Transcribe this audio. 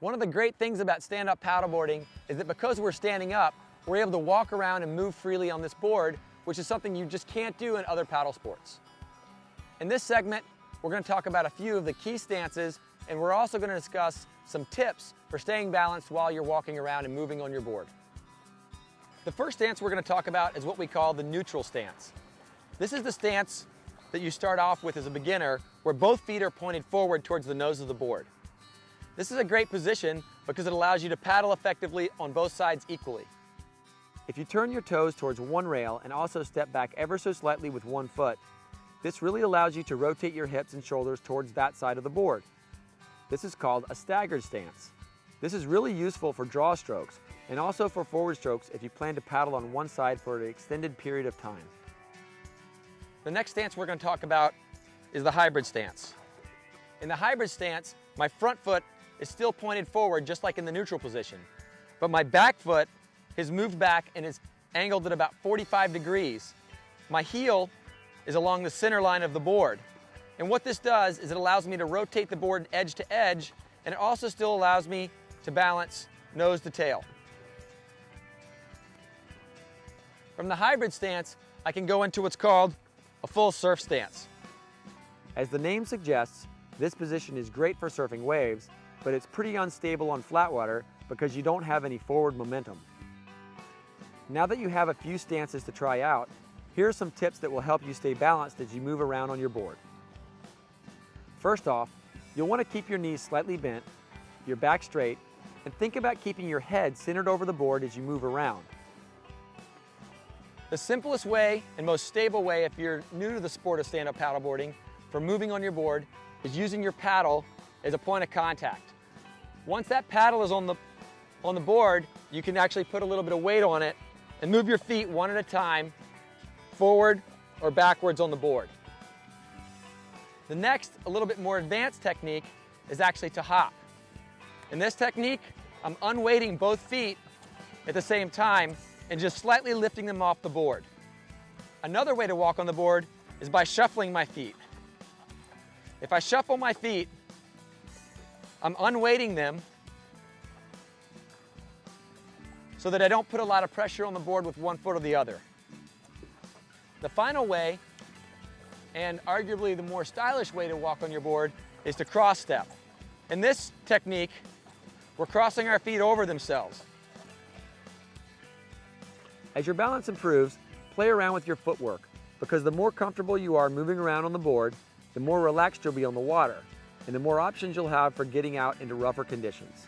One of the great things about stand-up paddleboarding is that because we're standing up, we're able to walk around and move freely on this board, which is something you just can't do in other paddle sports. In this segment, we're going to talk about a few of the key stances, and we're also going to discuss some tips for staying balanced while you're walking around and moving on your board. The first stance we're going to talk about is what we call the neutral stance. This is the stance that you start off with as a beginner, where both feet are pointed forward towards the nose of the board. This is a great position because it allows you to paddle effectively on both sides equally. If you turn your toes towards one rail and also step back ever so slightly with one foot, this really allows you to rotate your hips and shoulders towards that side of the board. This is called a staggered stance. This is really useful for draw strokes and also for forward strokes if you plan to paddle on one side for an extended period of time. The next stance we're going to talk about is the hybrid stance. In the hybrid stance, my front foot is still pointed forward just like in the neutral position, but my back foot has moved back and is angled at about 45 degrees. My heel is along the center line of the board. And what this does is it allows me to rotate the board edge to edge, and it also still allows me to balance nose to tail. From the hybrid stance, I can go into what's called a full surf stance. As the name suggests, this position is great for surfing waves, but it's pretty unstable on flat water because you don't have any forward momentum. Now that you have a few stances to try out, here are some tips that will help you stay balanced as you move around on your board. First off, you'll want to keep your knees slightly bent, your back straight, and think about keeping your head centered over the board as you move around. The simplest way and most stable way if you're new to the sport of stand-up paddleboarding for moving on your board is using your paddle as a point of contact. Once that paddle is on the board, you can actually put a little bit of weight on it and move your feet one at a time, forward or backwards on the board. The next, a little bit more advanced technique is actually to hop. In this technique, I'm unweighting both feet at the same time and just slightly lifting them off the board. Another way to walk on the board is by shuffling my feet. If I shuffle my feet, I'm unweighting them so that I don't put a lot of pressure on the board with one foot or the other. The final way, and arguably the more stylish way to walk on your board, is to cross step. In this technique, we're crossing our feet over themselves. As your balance improves, play around with your footwork, because the more comfortable you are moving around on the board, the more relaxed you'll be on the water, and the more options you'll have for getting out into rougher conditions.